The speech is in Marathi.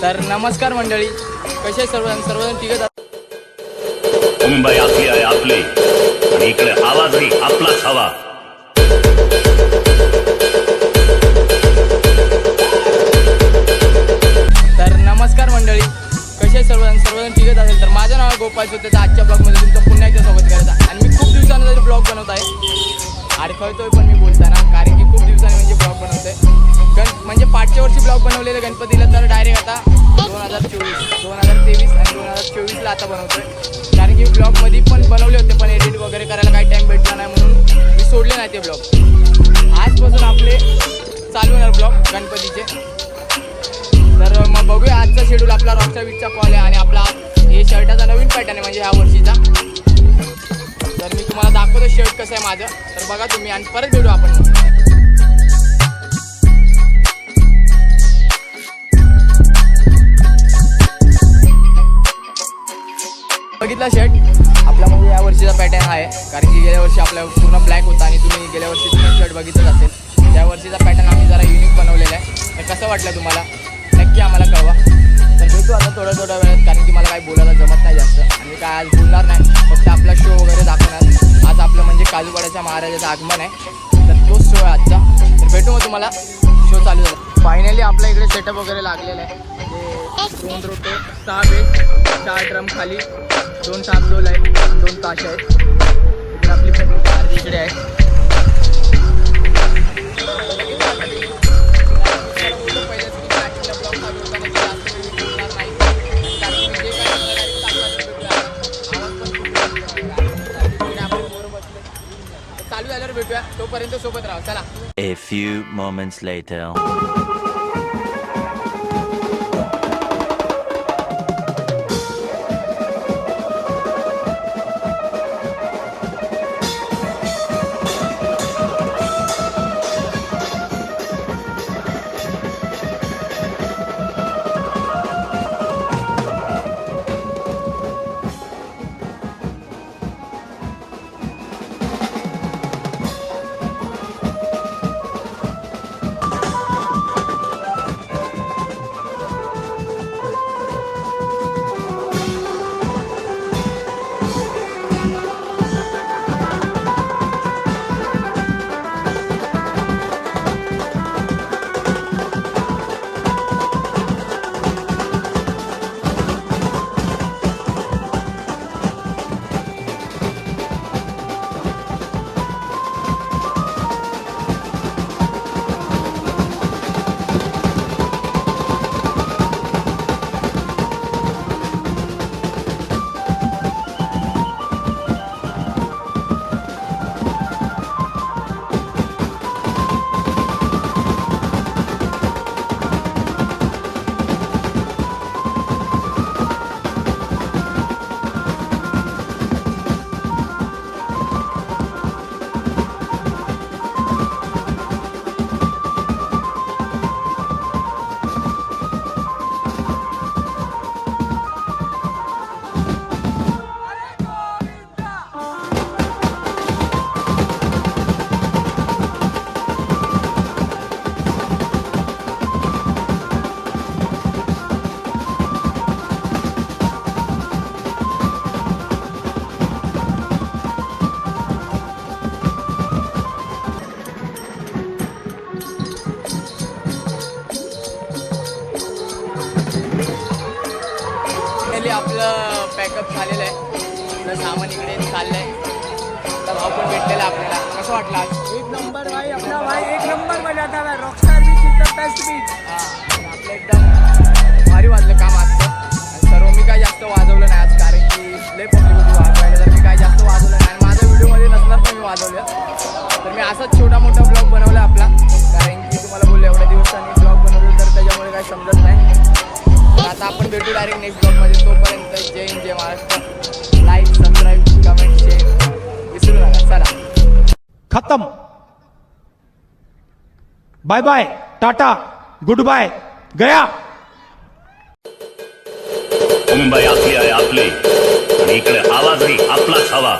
तर नमस्कार मंडळी, कसे सर्वजण ठीक आहेत? मुंबई आपली आहे आपली, आणि इकडे आवाजही आपलाच हवा. तर नमस्कार मंडळी, कसे सर्वजण ठीक असेल. तर माझं नाव गोपाल सुते. आजच्या ब्लॉगमध्ये तुमचं पुन्हा एकदा स्वागत करायचं. आणि मी खूप दिवसानंतर ब्लॉग बनवत आहे. अडखळतोय पण मी बोलताना, कारण की खूप दिवसांनी म्हणजे ब्लॉग बनवतोय. म्हणजे पाठच्या वर्षी ब्लॉग बनवलेले गणपतीला, तर डायरेक्ट आता 2023 आणि 2024ला आता बनवतोय. कारण की ब्लॉगमध्ये पण बनवले होते, पण एडिट वगैरे करायला काही टाईम भेटला नाही, म्हणून मी सोडले नाही ते ब्लॉग. आजपासून आपले चालू होणार ब्लॉग गणपतीचे. तर मग बघूया आजचा शेड्यूल. आपला रॉकचा वीकचा कॉल आहे आणि आपला हे शर्टाचा नवीन पॅटर्न आहे, म्हणजे ह्या वर्षीचा. तर मी तुम्हाला दाखवतो शर्ट कसं आहे माझं. तर बघा तुम्ही, आणि परत भेटू आपण. बघितला शर्ट आपला, म्हणजे या वर्षीचा पॅटर्न आहे. कारण की गेल्या वर्षी आपला पूर्ण ब्लॅक होता, आणि तुम्ही गेल्या वर्षी शर्ट बघितलंच असेल. त्या वर्षीचा पॅटर्न आम्ही जरा युनिक बनवलेला आहे. तर कसं वाटलं तुम्हाला नक्की आम्हाला कळवा. तर भेटू आता थोड्या वेळात, कारण की मला काही बोलायला जमत नाही जास्त, आणि काय आज बोलणार नाही, फक्त आपला शो वगैरे दाखवणार. आज आपलं म्हणजे काजूपाड्याच्या महाराजाचं आगमन आहे, तर तोच शो आहे आजचा. तर भेटू मग तुम्हाला, शो चालू झाला. फायनली आपल्या इकडे सेटअप वगैरे लागलेलं आहे. म्हणजे 2 रोटे, 6 बेस, 4 ड्रम खाली, 2 टापडोल आहेत, 2 ताश आहेत. इकडे आपली पण इकडे आहे. चालू झाल्यावर भेटूया, तोपर्यंत सोबत राहा. चला. A few moments later. आपलं पॅकअप झालेलं आहे. आपलं सामान इकडे चाललं आहे. तर भाऊ पण भेटलेला आपल्याला. कसं वाटलं आज? एक नंबर भाई, अपना भाई एक नंबर बजाता है. Rockstar beach is the best beach. हां, आपलं एकदम भारी वाजलं काम आजचं. आणि सर्व मी काय जास्त वाजवलं नाही आज, कारण की लय पब्लिक होती वाजवायला, तर मी काय जास्त वाजवलं नाही. आणि माझ्या व्हिडिओमध्ये नसणार पण मी वाजवलं. तर मी असाच छोटा मोठा ब्लॉग बनवला आपला, कारण की तुम्हाला बोललो एवढ्या दिवसांनी ब्लॉग बनवलं, तर त्याच्यामुळे काही समजत नाही. आता आपण भेटू डायरेक्ट नेक्स्ट ब्लॉगमध्ये. तोपर्यंत जय हिंद, जय Maharashtra. Like, subscribe, comment, share विसरू नका. चला, खत्म. Bye bye, tata, goodbye, गया. मुंबई आपली आहे आपली, आणि इकडे आवाजही आपलाच हवा.